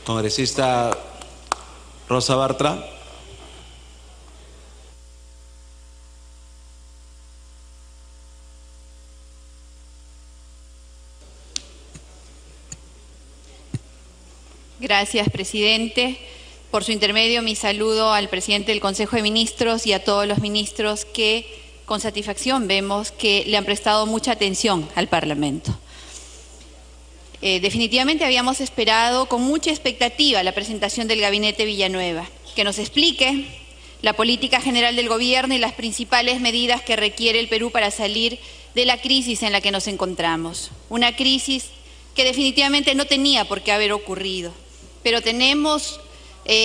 Congresista Rosa Bartra. Gracias, presidente. Por su intermedio, mi saludo al presidente del Consejo de Ministros y a todos los ministros que con satisfacción vemos que le han prestado mucha atención al Parlamento. Definitivamente habíamos esperado con mucha expectativa la presentación del Gabinete Villanueva, que nos explique la política general del gobierno y las principales medidas que requiere el Perú para salir de la crisis en la que nos encontramos. Una crisis que definitivamente no tenía por qué haber ocurrido, pero tenemos,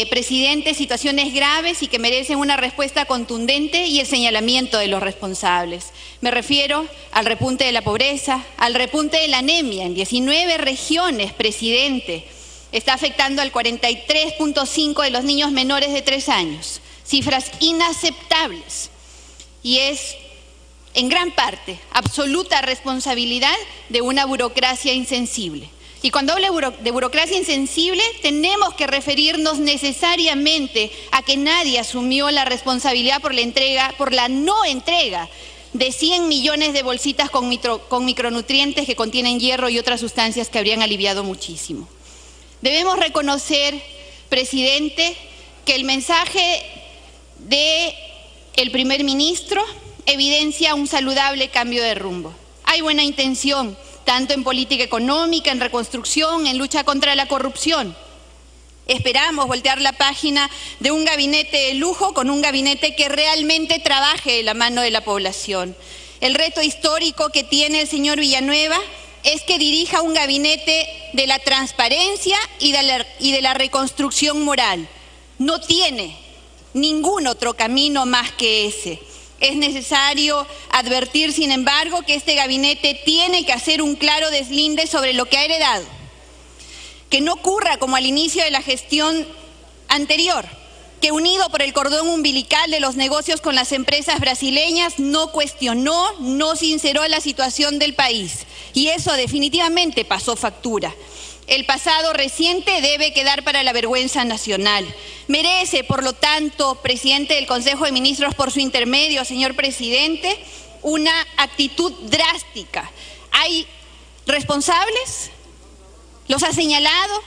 presidente, situaciones graves y que merecen una respuesta contundente y el señalamiento de los responsables. Me refiero al repunte de la pobreza, al repunte de la anemia en 19 regiones, presidente. Está afectando al 43.5% de los niños menores de 3 años. Cifras inaceptables. Y es, en gran parte, absoluta responsabilidad de una burocracia insensible. Y cuando hablo de burocracia insensible, tenemos que referirnos necesariamente a que nadie asumió la responsabilidad por la no entrega de 100 millones de bolsitas con micronutrientes que contienen hierro y otras sustancias que habrían aliviado muchísimo. Debemos reconocer, presidente, que el mensaje del primer ministro evidencia un saludable cambio de rumbo. Hay buena intención, tanto en política económica, en reconstrucción, en lucha contra la corrupción. Esperamos voltear la página de un gabinete de lujo con un gabinete que realmente trabaje de la mano de la población. El reto histórico que tiene el señor Villanueva es que dirija un gabinete de la transparencia y de la reconstrucción moral. No tiene ningún otro camino más que ese. Es necesario advertir, sin embargo, que este gabinete tiene que hacer un claro deslinde sobre lo que ha heredado. Que no ocurra como al inicio de la gestión anterior, que unido por el cordón umbilical de los negocios con las empresas brasileñas, no cuestionó, no sinceró la situación del país. Y eso definitivamente pasó factura. El pasado reciente debe quedar para la vergüenza nacional. Merece, por lo tanto, presidente del Consejo de Ministros, por su intermedio, señor presidente, una actitud drástica. ¿Hay responsables? ¿Los ha señalado?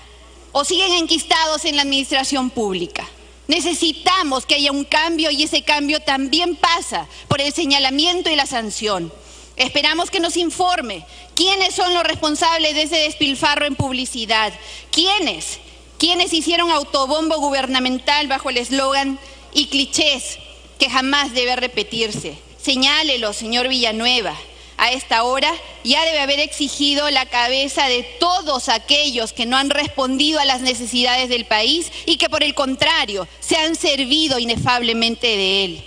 ¿O siguen enquistados en la administración pública? Necesitamos que haya un cambio y ese cambio también pasa por el señalamiento y la sanción. Esperamos que nos informe quiénes son los responsables de ese despilfarro en publicidad. ¿Quiénes hicieron autobombo gubernamental bajo el eslogan y clichés que jamás debe repetirse? Señálelo, señor Villanueva. A esta hora ya debe haber exigido la cabeza de todos aquellos que no han respondido a las necesidades del país y que por el contrario se han servido inefablemente de él.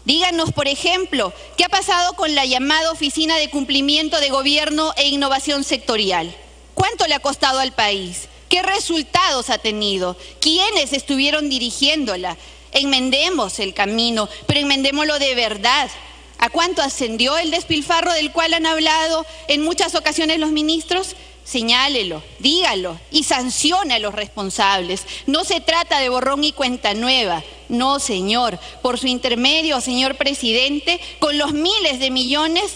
Díganos, por ejemplo, ¿qué ha pasado con la llamada Oficina de Cumplimiento de Gobierno e Innovación Sectorial? ¿Cuánto le ha costado al país? ¿Qué resultados ha tenido? ¿Quiénes estuvieron dirigiéndola? Enmendemos el camino, pero enmendémoslo de verdad. ¿A cuánto ascendió el despilfarro del cual han hablado en muchas ocasiones los ministros? Señálelo, dígalo y sancione a los responsables. No se trata de borrón y cuenta nueva. No, señor. Por su intermedio, señor presidente, con los miles de millones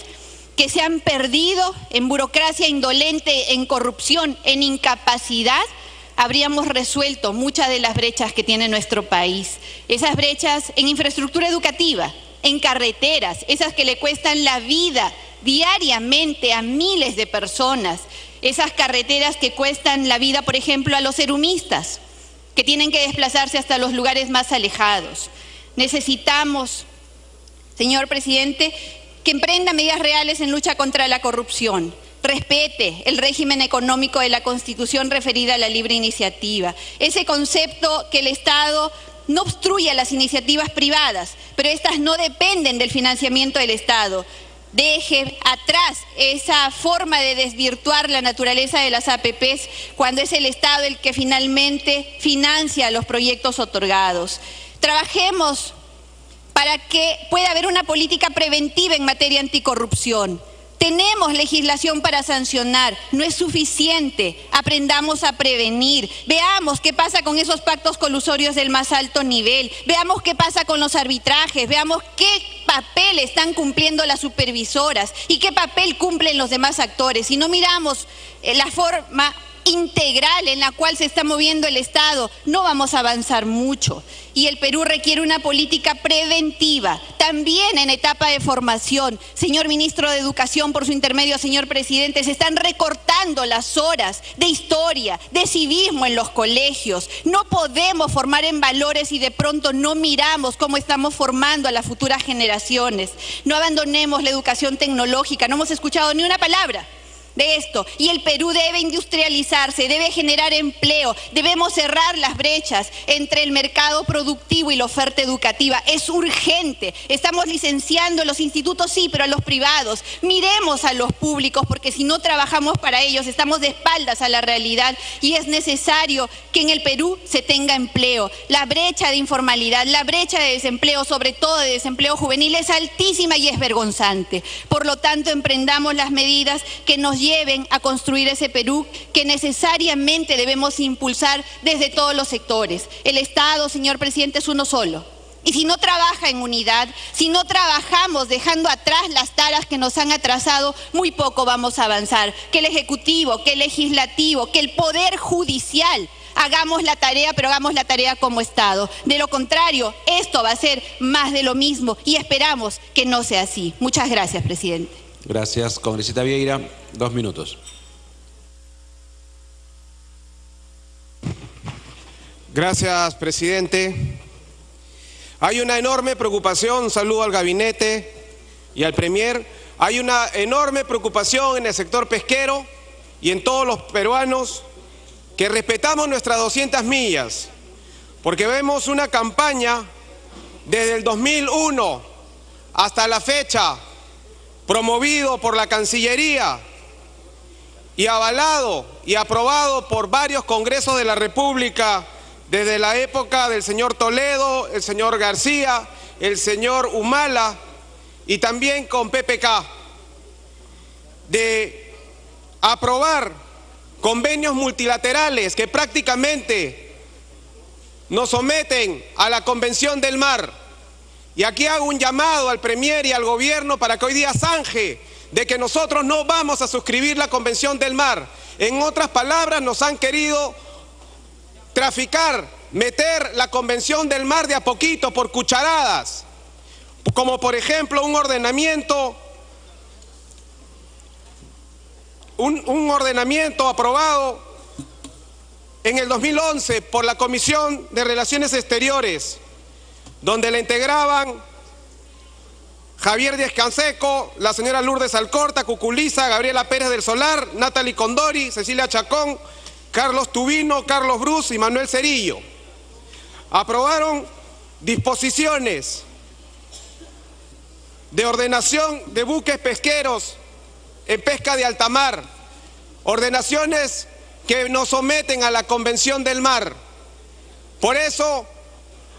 que se han perdido en burocracia indolente, en corrupción, en incapacidad, habríamos resuelto muchas de las brechas que tiene nuestro país. Esas brechas en infraestructura educativa, en carreteras, esas que le cuestan la vida diariamente a miles de personas, esas carreteras que cuestan la vida, por ejemplo, a los serumistas, que tienen que desplazarse hasta los lugares más alejados. Necesitamos, señor presidente, que emprenda medidas reales en lucha contra la corrupción. Respete el régimen económico de la Constitución referida a la libre iniciativa. Ese concepto que el Estado no obstruye a las iniciativas privadas, pero estas no dependen del financiamiento del Estado. Deje atrás esa forma de desvirtuar la naturaleza de las APPs cuando es el Estado el que finalmente financia los proyectos otorgados. Trabajemos para que pueda haber una política preventiva en materia anticorrupción. Tenemos legislación para sancionar, no es suficiente. Aprendamos a prevenir. Veamos qué pasa con esos pactos colusorios del más alto nivel. Veamos qué pasa con los arbitrajes. Veamos qué papel están cumpliendo las supervisoras y qué papel cumplen los demás actores. Si no miramos la forma integral en la cual se está moviendo el Estado, no vamos a avanzar mucho. Y el Perú requiere una política preventiva, también en etapa de formación. Señor Ministro de Educación, por su intermedio, señor Presidente, se están recortando las horas de historia, de civismo en los colegios. No podemos formar en valores y de pronto no miramos cómo estamos formando a las futuras generaciones. No abandonemos la educación tecnológica, no hemos escuchado ni una palabra de esto. Y el Perú debe industrializarse, debe generar empleo, debemos cerrar las brechas entre el mercado productivo y la oferta educativa. Es urgente. Estamos licenciando en los institutos, sí, pero a los privados. Miremos a los públicos, porque si no trabajamos para ellos, estamos de espaldas a la realidad y es necesario que en el Perú se tenga empleo. La brecha de informalidad, la brecha de desempleo, sobre todo de desempleo juvenil, es altísima y es vergonzante. Por lo tanto, emprendamos las medidas que nos lleven a construir ese Perú que necesariamente debemos impulsar desde todos los sectores. El Estado, señor Presidente, es uno solo. Y si no trabaja en unidad, si no trabajamos dejando atrás las taras que nos han atrasado, muy poco vamos a avanzar. Que el Ejecutivo, que el Legislativo, que el Poder Judicial hagamos la tarea, pero hagamos la tarea como Estado. De lo contrario, esto va a ser más de lo mismo y esperamos que no sea así. Muchas gracias, presidente. Gracias. Congresista Vieira, 2 minutos. Gracias, presidente. Hay una enorme preocupación, saludo al gabinete y al premier, hay una enorme preocupación en el sector pesquero y en todos los peruanos que respetamos nuestras 200 millas, porque vemos una campaña desde el 2001 hasta la fecha, promovido por la Cancillería y avalado y aprobado por varios congresos de la República desde la época del señor Toledo, el señor García, el señor Humala y también con PPK, de aprobar convenios multilaterales que prácticamente nos someten a la Convención del Mar. Y aquí hago un llamado al premier y al gobierno para que hoy día zanje de que nosotros no vamos a suscribir la Convención del Mar. En otras palabras, nos han querido traficar, meter la Convención del Mar de a poquito, por cucharadas, como por ejemplo un ordenamiento aprobado en el 2011 por la Comisión de Relaciones Exteriores, donde la integraban Javier Díaz-Canseco, la señora Lourdes Alcorta, Cuculiza, Gabriela Pérez del Solar, Natalie Condori, Cecilia Chacón, Carlos Tubino, Carlos Bruz y Manuel Cerillo. Aprobaron disposiciones de ordenación de buques pesqueros en pesca de alta mar, ordenaciones que nos someten a la Convención del Mar. Por eso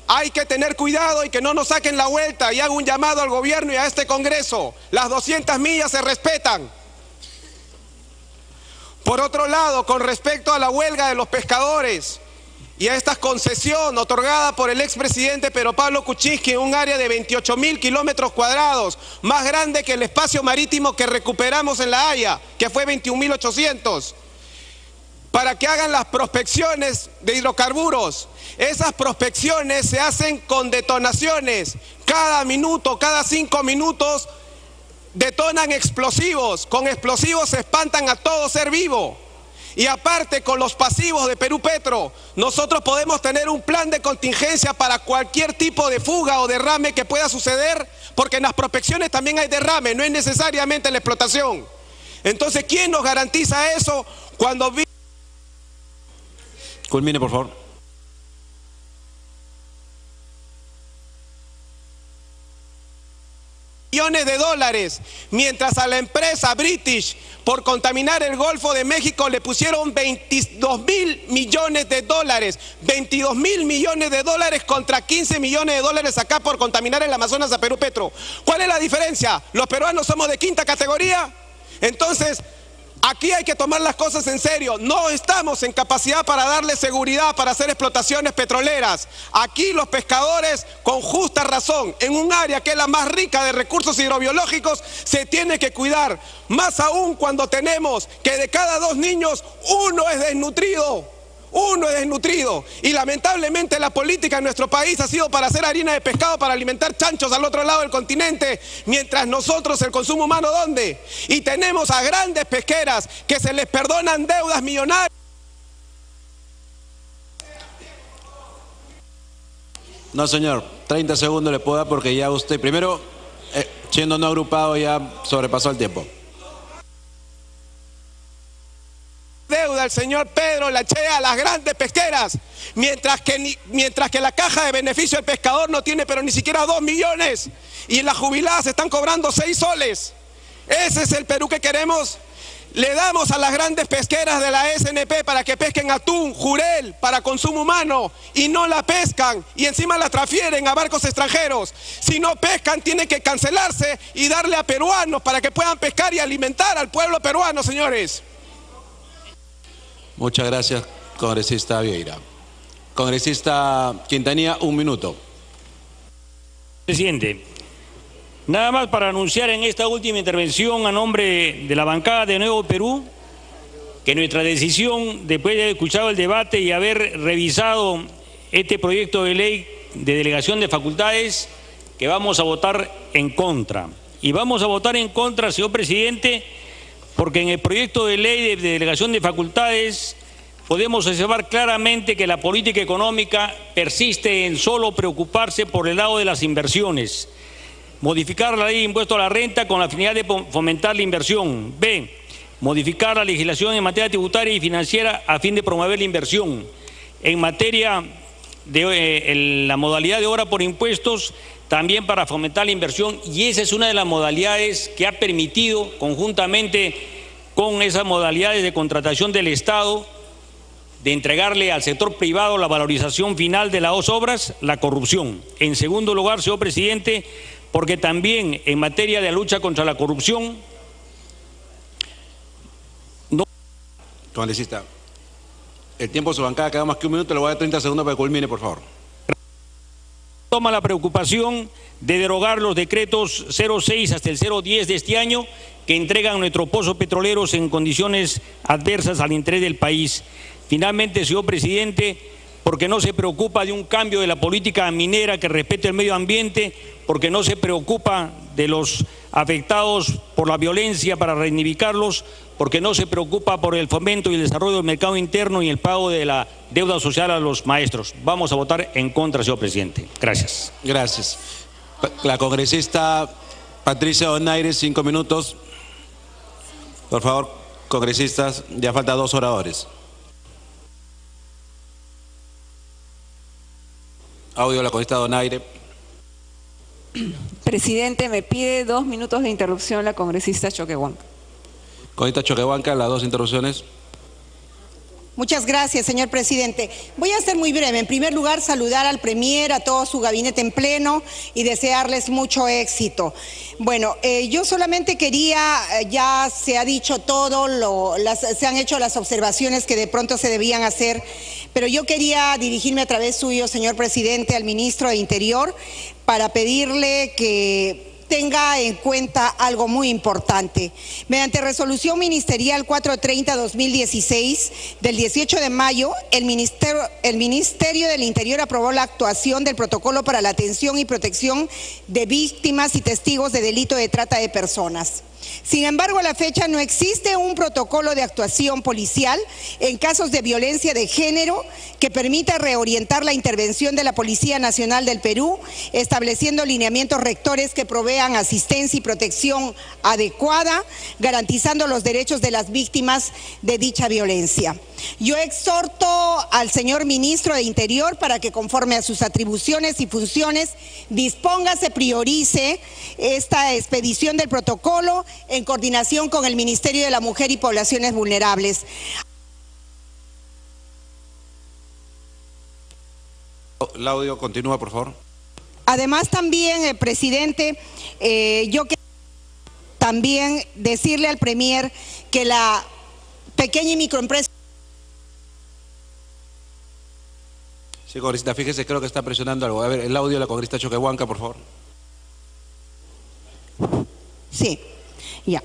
hay que tener cuidado y que no nos saquen la vuelta, y hago un llamado al gobierno y a este Congreso. Las 200 millas se respetan. Por otro lado, con respecto a la huelga de los pescadores y a esta concesión otorgada por el expresidente Pedro Pablo Kuczynski en un área de 28.000 kilómetros cuadrados, más grande que el espacio marítimo que recuperamos en La Haya, que fue 21.800, para que hagan las prospecciones de hidrocarburos. Esas prospecciones se hacen con detonaciones. Cada minuto, cada 5 minutos detonan explosivos. Con explosivos se espantan a todo ser vivo. Y aparte, con los pasivos de Perú Petro, nosotros podemos tener un plan de contingencia para cualquier tipo de fuga o derrame que pueda suceder, porque en las prospecciones también hay derrame, no es necesariamente la explotación. Entonces, ¿quién nos garantiza eso cuando... Culmine, por favor. Millones de dólares, mientras a la empresa British por contaminar el Golfo de México le pusieron 22.000 millones de dólares, 22.000 millones de dólares contra 15 millones de dólares acá por contaminar el Amazonas a Perú Petro. ¿Cuál es la diferencia? ¿Los peruanos somos de quinta categoría? Entonces, aquí hay que tomar las cosas en serio. No estamos en capacidad para darle seguridad para hacer explotaciones petroleras. Aquí los pescadores, con justa razón, en un área que es la más rica de recursos hidrobiológicos, se tiene que cuidar. Más aún cuando tenemos que de cada 2 niños, uno es desnutrido. Uno es desnutrido. Y lamentablemente la política en nuestro país ha sido para hacer harina de pescado, para alimentar chanchos al otro lado del continente, mientras nosotros el consumo humano, ¿dónde? Y tenemos a grandes pesqueras que se les perdonan deudas millonarias. No, señor, 30 segundos le puedo dar porque ya usted, primero, siendo no agrupado, ya sobrepasó el tiempo. Deuda el señor Pedro Lachea a las grandes pesqueras, mientras que la caja de beneficio del pescador no tiene pero ni siquiera 2 millones y las jubiladas están cobrando 6 soles. ¿Ese es el Perú que queremos? Le damos a las grandes pesqueras de la SNP para que pesquen atún, jurel, para consumo humano, y no la pescan, y encima la transfieren a barcos extranjeros. Si no pescan, tiene que cancelarse y darle a peruanos para que puedan pescar y alimentar al pueblo peruano, señores. Muchas gracias, congresista Vieira. Congresista Quintanilla, 1 minuto. Presidente, nada más para anunciar en esta última intervención a nombre de la bancada de Nuevo Perú que nuestra decisión, después de haber escuchado el debate y haber revisado este proyecto de ley de delegación de facultades, que vamos a votar en contra. Y vamos a votar en contra, señor presidente, porque en el proyecto de ley de delegación de facultades podemos observar claramente que la política económica persiste en solo preocuparse por el lado de las inversiones. Modificar la ley de impuesto a la renta con la finalidad de fomentar la inversión. B, modificar la legislación en materia tributaria y financiera a fin de promover la inversión. En materia de la modalidad de obra por impuestos, también para fomentar la inversión, y esa es una de las modalidades que ha permitido, conjuntamente con esas modalidades de contratación del Estado, de entregarle al sector privado la valorización final de las obras, la corrupción. En segundo lugar, señor presidente, porque también en materia de lucha contra la corrupción, Congresista, el tiempo de su bancada queda más que 1 minuto, le voy a dar 30 segundos para que culmine, por favor. Toma la preocupación de derogar los decretos 06 hasta el 010 de este año que entregan nuestros pozos petroleros en condiciones adversas al interés del país. Finalmente, señor presidente, porque no se preocupa de un cambio de la política minera que respete el medio ambiente, porque no se preocupa de los afectados por la violencia para reivindicarlos, porque no se preocupa por el fomento y el desarrollo del mercado interno y el pago de la deuda social a los maestros. Vamos a votar en contra, señor presidente. Gracias. Gracias. La congresista Patricia Donaire, 5 minutos. Por favor, congresistas, ya falta 2 oradores. Audio de la congresista Donaire. Presidente, me pide 2 minutos de interrupción la congresista Choquehuanca. Congresista Choquehuanca, las 2 interrupciones. Muchas gracias, señor presidente. Voy a ser muy breve. En primer lugar, saludar al premier, a todo su gabinete en pleno y desearles mucho éxito. Bueno, yo solamente quería, ya se ha dicho todo, se han hecho las observaciones que de pronto se debían hacer, pero yo quería dirigirme a través suyo, señor presidente, al ministro de Interior para pedirle que tenga en cuenta algo muy importante. Mediante resolución ministerial 430-2016 del 18 de mayo, el Ministerio del Interior aprobó la actuación del protocolo para la atención y protección de víctimas y testigos de delito de trata de personas. Sin embargo, a la fecha no existe un protocolo de actuación policial en casos de violencia de género que permita reorientar la intervención de la Policía Nacional del Perú, estableciendo lineamientos rectores que provean asistencia y protección adecuada, garantizando los derechos de las víctimas de dicha violencia. Yo exhorto al señor ministro de Interior para que, conforme a sus atribuciones y funciones, se priorice esta expedición del protocolo en coordinación con el Ministerio de la Mujer y Poblaciones Vulnerables. El audio continúa, por favor. Además también, presidente, yo también decirle al Premier que la pequeña y microempresa... Sí, congresista, fíjese, creo que está presionando algo. A ver, el audio de la congresista Choquehuanca, por favor. Sí, ya.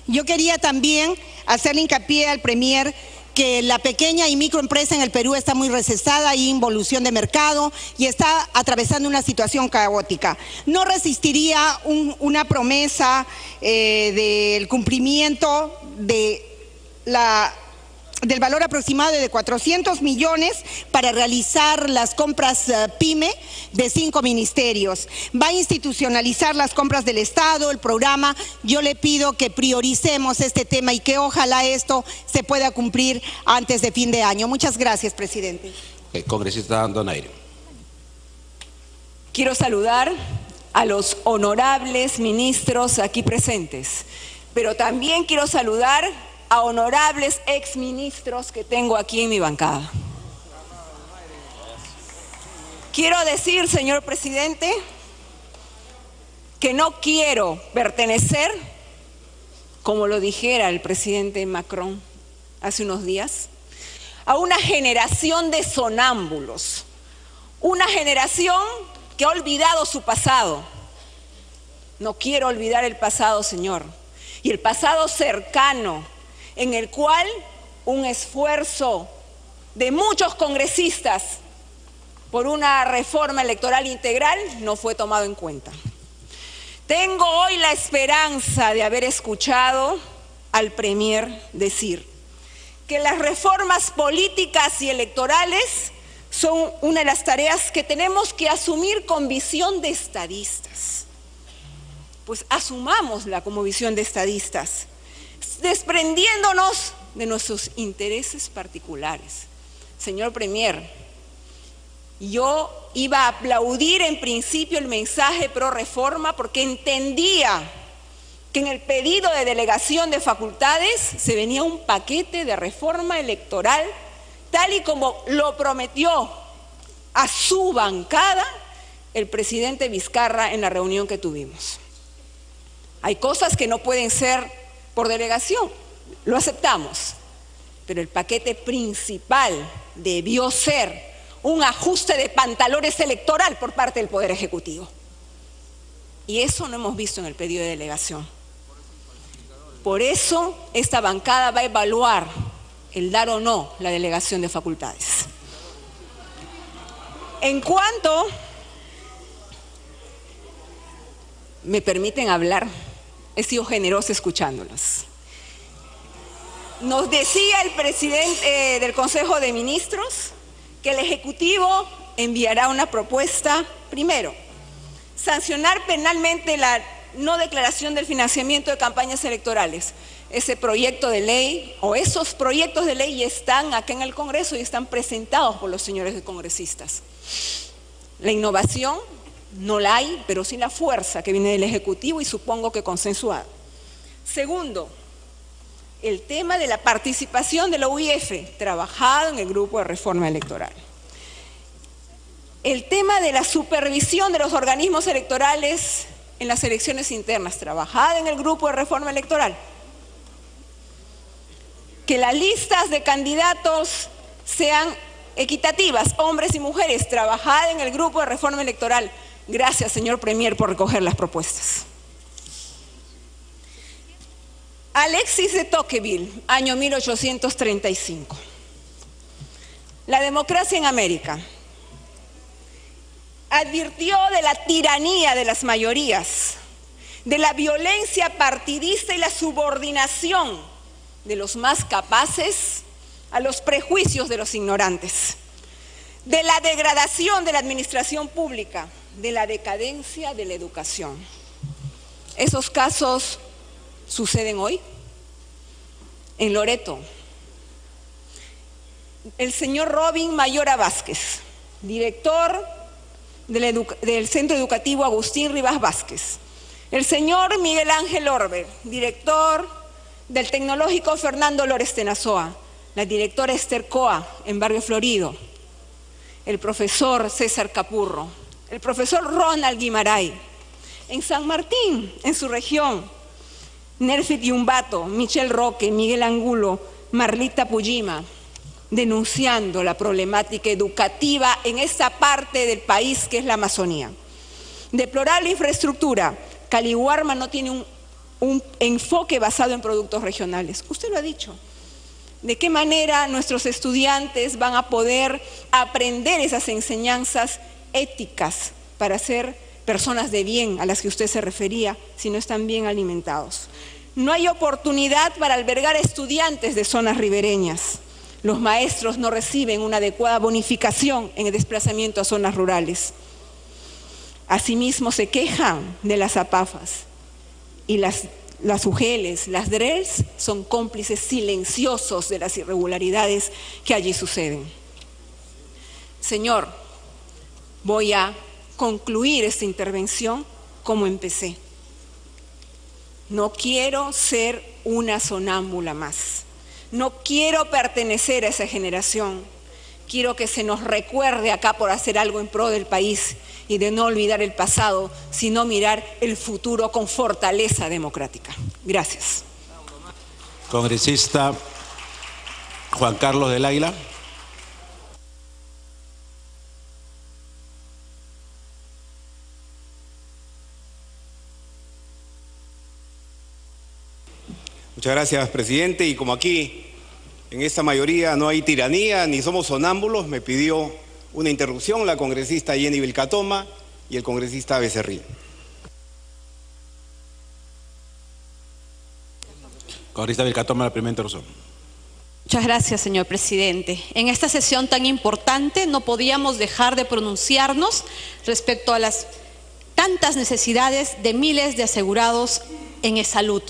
Yo quería también hacerle hincapié al Premier que la pequeña y microempresa en el Perú está muy recesada, hay involución de mercado y está atravesando una situación caótica. No resistiría una promesa del cumplimiento del valor aproximado de 400 millones para realizar las compras PYME de 5 ministerios. Va a institucionalizar las compras del Estado, el programa. Yo le pido que prioricemos este tema y que ojalá esto se pueda cumplir antes de fin de año. Muchas gracias, presidente. Congresista Donaire. Quiero saludar a los honorables ministros aquí presentes, pero también quiero saludar a honorables exministros que tengo aquí en mi bancada. Quiero decir, señor presidente, que no quiero pertenecer, como lo dijera el presidente Macron hace unos días, a una generación de sonámbulos, una generación que ha olvidado su pasado. No quiero olvidar el pasado, señor, y el pasado cercano, en el cual un esfuerzo de muchos congresistas por una reforma electoral integral no fue tomado en cuenta. Tengo hoy la esperanza de haber escuchado al Premier decir que las reformas políticas y electorales son una de las tareas que tenemos que asumir con visión de estadistas. Pues asumámosla como visión de estadistas, desprendiéndonos de nuestros intereses particulares. Señor Premier, yo iba a aplaudir en principio el mensaje pro reforma porque entendía que en el pedido de delegación de facultades se venía un paquete de reforma electoral tal y como lo prometió a su bancada el presidente Vizcarra en la reunión que tuvimos. Hay cosas que no pueden ser por delegación, lo aceptamos, pero el paquete principal debió ser un ajuste de pantalones electoral por parte del Poder Ejecutivo. Y eso no hemos visto en el pedido de delegación. Por eso esta bancada va a evaluar el dar o no la delegación de facultades. En cuanto me permiten hablar, he sido generosa escuchándolos. Nos decía el presidente del Consejo de Ministros que el Ejecutivo enviará una propuesta, primero, sancionar penalmente la no declaración del financiamiento de campañas electorales. Ese proyecto de ley o esos proyectos de ley están acá en el Congreso y están presentados por los señores congresistas. La innovación no la hay, pero sí la fuerza que viene del Ejecutivo y supongo que consensuada. Segundo, el tema de la participación de la UIF, trabajado en el grupo de reforma electoral. El tema de la supervisión de los organismos electorales en las elecciones internas, trabajada en el grupo de reforma electoral. Que las listas de candidatos sean equitativas, hombres y mujeres, trabajada en el grupo de reforma electoral. Gracias, señor Premier, por recoger las propuestas. Alexis de Tocqueville, año 1835. La democracia en América. Advirtió de la tiranía de las mayorías, de la violencia partidista y la subordinación de los más capaces a los prejuicios de los ignorantes, de la degradación de la administración pública, de la decadencia de la educación. Esos casos suceden hoy. En Loreto, el señor Robin Mayora Vázquez, director del Centro Educativo Agustín Rivas Vázquez, el señor Miguel Ángel Orber, director del Tecnológico Fernando Lores Tenazoa, la directora Esther Coa en Barrio Florido, el profesor César Capurro, el profesor Ronald Guimaray, en San Martín, en su región, Nerfit Yumbato, Michelle Roque, Miguel Angulo, Marlita Pujima, denunciando la problemática educativa en esa parte del país que es la Amazonía. Deplorable infraestructura. Caliwarma no tiene un enfoque basado en productos regionales. Usted lo ha dicho. ¿De qué manera nuestros estudiantes van a poder aprender esas enseñanzas éticas para ser personas de bien a las que usted se refería si no están bien alimentados? No hay oportunidad para albergar estudiantes de zonas ribereñas. Los maestros no reciben una adecuada bonificación en el desplazamiento a zonas rurales. Asimismo se quejan de las APAFAS y las UGELs, las DRELs son cómplices silenciosos de las irregularidades que allí suceden. Señor, voy a concluir esta intervención como empecé. No quiero ser una sonámbula más. No quiero pertenecer a esa generación. Quiero que se nos recuerde acá por hacer algo en pro del país y de no olvidar el pasado, sino mirar el futuro con fortaleza democrática. Gracias. Congresista Juan Carlos del Águila. Muchas gracias, presidente. Y como aquí en esta mayoría no hay tiranía ni somos sonámbulos, me pidió una interrupción la congresista Jenny Vilcatoma y el congresista Becerril. Congresista Vilcatoma, la primera interrupción. Muchas gracias, señor presidente. En esta sesión tan importante no podíamos dejar de pronunciarnos respecto a las tantas necesidades de miles de asegurados en E-Salud.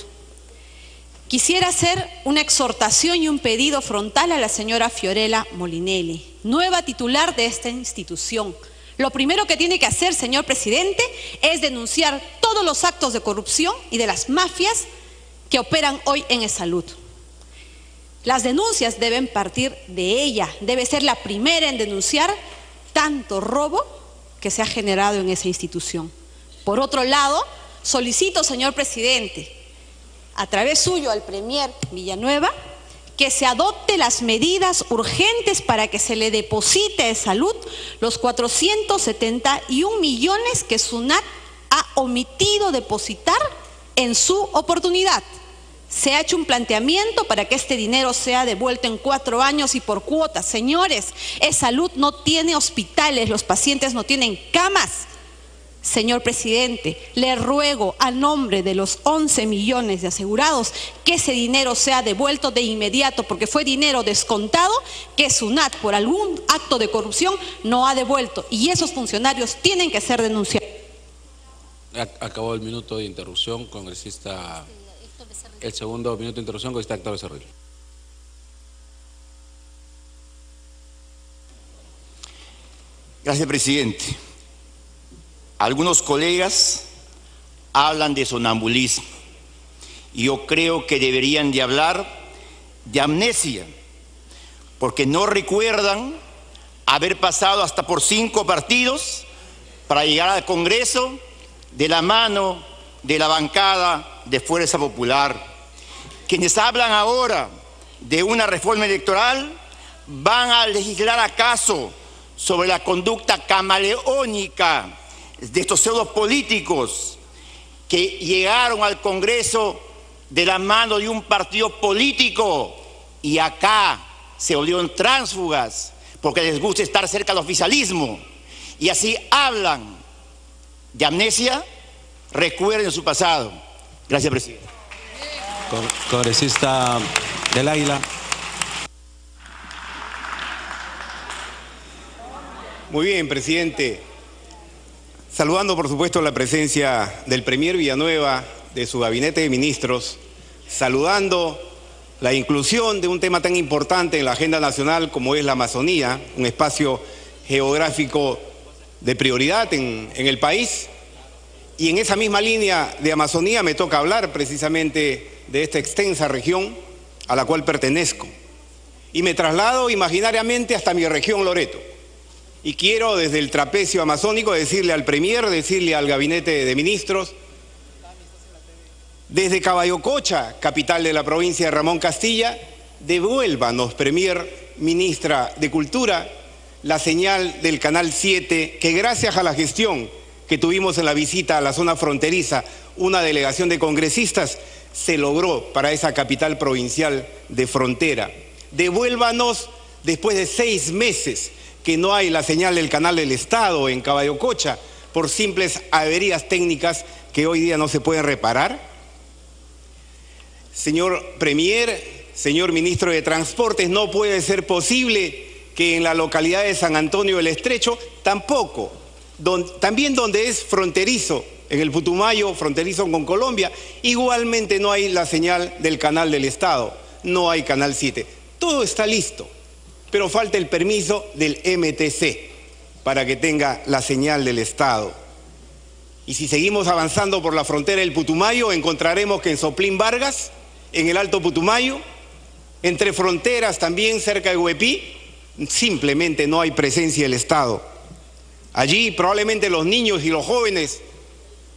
Quisiera hacer una exhortación y un pedido frontal a la señora Fiorella Molinelli, nueva titular de esta institución. Lo primero que tiene que hacer, señor presidente, es denunciar todos los actos de corrupción y de las mafias que operan hoy en E-Salud. Las denuncias deben partir de ella, debe ser la primera en denunciar tanto robo que se ha generado en esa institución. Por otro lado, solicito, señor presidente, a través suyo al Premier Villanueva, que se adopte las medidas urgentes para que se le deposite a E-Salud los 471 millones que SUNAT ha omitido depositar en su oportunidad. Se ha hecho un planteamiento para que este dinero sea devuelto en 4 años y por cuotas. Señores, E-Salud no tiene hospitales, los pacientes no tienen camas. Señor presidente, le ruego a nombre de los 11 millones de asegurados que ese dinero sea devuelto de inmediato, porque fue dinero descontado que SUNAT por algún acto de corrupción no ha devuelto y esos funcionarios tienen que ser denunciados. Acabó el minuto de interrupción, congresista. El segundo minuto de interrupción, congresista Héctor Becerril. Gracias, presidente. Algunos colegas hablan de sonambulismo y yo creo que deberían de hablar de amnesia, porque no recuerdan haber pasado hasta por 5 partidos para llegar al Congreso de la mano de la bancada de Fuerza Popular. Quienes hablan ahora de una reforma electoral van a legislar acaso sobre la conducta camaleónica de estos pseudos políticos que llegaron al Congreso de la mano de un partido político y acá se volvieron tránsfugas porque les gusta estar cerca del oficialismo y así hablan de amnesia. Recuerden su pasado. Gracias, presidente. Congresista del Águila. Muy bien, presidente. Saludando, por supuesto, la presencia del Premier Villanueva, de su gabinete de ministros, saludando la inclusión de un tema tan importante en la agenda nacional como es la Amazonía, un espacio geográfico de prioridad en el país. Y en esa misma línea de Amazonía me toca hablar precisamente de esta extensa región a la cual pertenezco. Y me traslado imaginariamente hasta mi región Loreto. Y quiero desde el trapecio amazónico decirle al Premier, decirle al gabinete de ministros, Desde Caballococha, capital de la provincia de Ramón Castilla, devuélvanos, Premier, ministra de Cultura, la señal del Canal 7, que gracias a la gestión que tuvimos en la visita a la zona fronteriza, una delegación de congresistas, se logró para esa capital provincial de frontera. Devuélvanos después de 6 meses que no hay la señal del Canal del Estado en Caballococha por simples averías técnicas que hoy día no se pueden reparar. Señor Premier, señor Ministro de Transportes, no puede ser posible que en la localidad de San Antonio del Estrecho, tampoco, también donde es fronterizo, en el Putumayo, fronterizo con Colombia, igualmente no hay la señal del Canal del Estado, no hay Canal 7. Todo está listo, pero falta el permiso del MTC para que tenga la señal del Estado. Y si seguimos avanzando por la frontera del Putumayo, encontraremos que en Soplín Vargas, en el Alto Putumayo, entre fronteras también cerca de Huepí, simplemente no hay presencia del Estado. Allí probablemente los niños y los jóvenes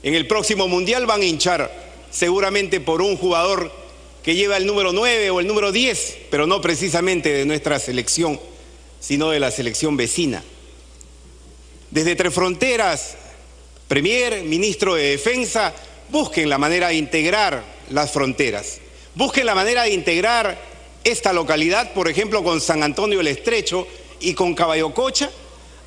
en el próximo Mundial van a hinchar seguramente por un jugador que lleva el número 9 o el número 10, pero no precisamente de nuestra selección, sino de la selección vecina. Desde Tres Fronteras, Premier, Ministro de Defensa, busquen la manera de integrar las fronteras. Busquen la manera de integrar esta localidad, por ejemplo, con San Antonio del Estrecho y con Caballococha,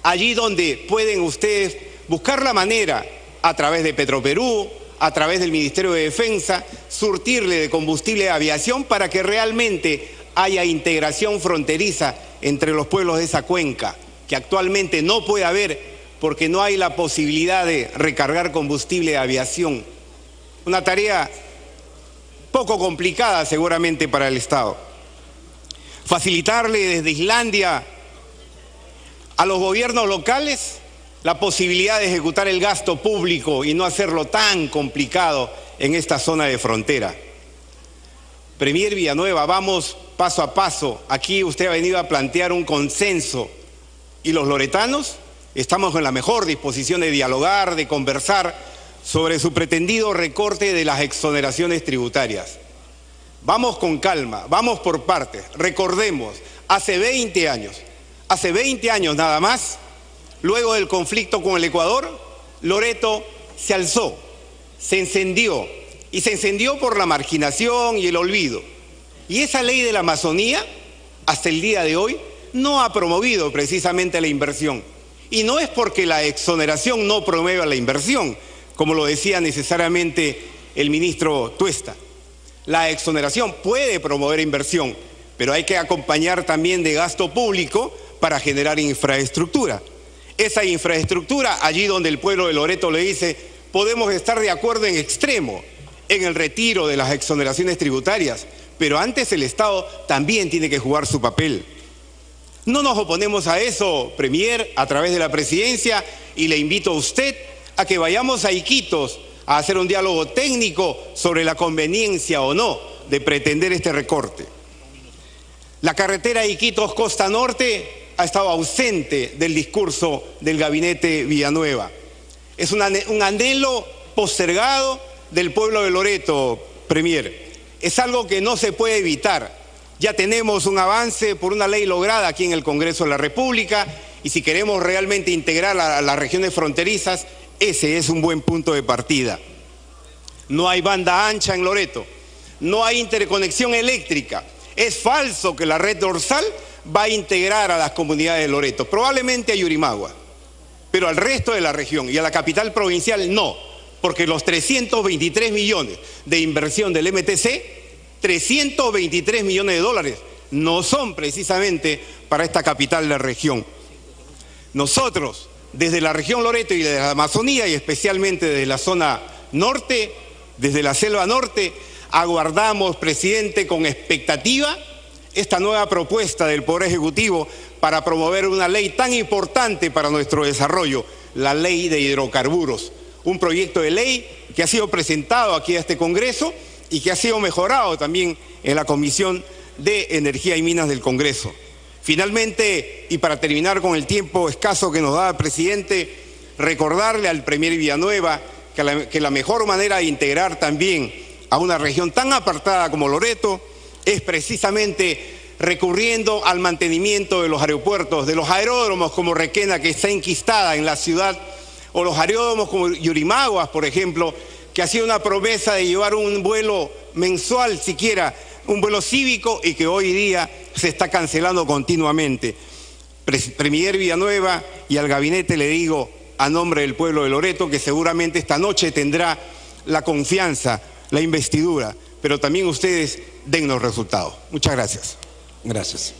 allí donde pueden ustedes buscar la manera, a través de Petroperú, a través del Ministerio de Defensa, surtirle de combustible de aviación para que realmente haya integración fronteriza entre los pueblos de esa cuenca, que actualmente no puede haber porque no hay la posibilidad de recargar combustible de aviación. Una tarea poco complicada seguramente para el Estado. Facilitarle desde Islandia a los gobiernos locales la posibilidad de ejecutar el gasto público y no hacerlo tan complicado en esta zona de frontera. Premier Villanueva, vamos paso a paso. Aquí usted ha venido a plantear un consenso y los loretanos estamos en la mejor disposición de dialogar, de conversar sobre su pretendido recorte de las exoneraciones tributarias. Vamos con calma, vamos por partes. Recordemos, hace 20 años nada más, luego del conflicto con el Ecuador, Loreto se alzó, se encendió, y se encendió por la marginación y el olvido. Y esa ley de la Amazonía, hasta el día de hoy, no ha promovido precisamente la inversión. Y no es porque la exoneración no promueva la inversión, como lo decía necesariamente el ministro Tuesta. La exoneración puede promover inversión, pero hay que acompañar también de gasto público para generar infraestructura. Esa infraestructura, allí donde el pueblo de Loreto le dice, podemos estar de acuerdo en extremo en el retiro de las exoneraciones tributarias, pero antes el Estado también tiene que jugar su papel. No nos oponemos a eso, Premier, a través de la presidencia, y le invito a usted a que vayamos a Iquitos a hacer un diálogo técnico sobre la conveniencia o no de pretender este recorte. La carretera Iquitos-Costa Norte ha estado ausente del discurso del gabinete Villanueva. Es un anhelo postergado del pueblo de Loreto, Premier. Es algo que no se puede evitar. Ya tenemos un avance por una ley lograda aquí en el Congreso de la República, y si queremos realmente integrar a las regiones fronterizas, ese es un buen punto de partida. No hay banda ancha en Loreto, no hay interconexión eléctrica. Es falso que la red dorsal va a integrar a las comunidades de Loreto, probablemente a Yurimagua, pero al resto de la región y a la capital provincial no, porque los 323 millones de inversión del MTC, 323 millones de dólares, no son precisamente para esta capital de la región. Nosotros, desde la región Loreto y de la Amazonía, y especialmente desde la zona norte, desde la selva norte, aguardamos, presidente, con expectativa esta nueva propuesta del Poder Ejecutivo para promover una ley tan importante para nuestro desarrollo, la ley de hidrocarburos. Un proyecto de ley que ha sido presentado aquí a este Congreso y que ha sido mejorado también en la Comisión de Energía y Minas del Congreso. Finalmente, y para terminar con el tiempo escaso que nos da el presidente, recordarle al Premier Villanueva que la mejor manera de integrar también a una región tan apartada como Loreto es precisamente recurriendo al mantenimiento de los aeropuertos, de los aeródromos como Requena, que está enquistada en la ciudad, o los aeródromos como Yurimaguas, por ejemplo, que ha sido una promesa de llevar un vuelo mensual siquiera, un vuelo cívico, y que hoy día se está cancelando continuamente. Premier Villanueva y al gabinete le digo, a nombre del pueblo de Loreto, que seguramente esta noche tendrá la confianza, la investidura, pero también ustedes dennos resultados. Muchas gracias. Gracias.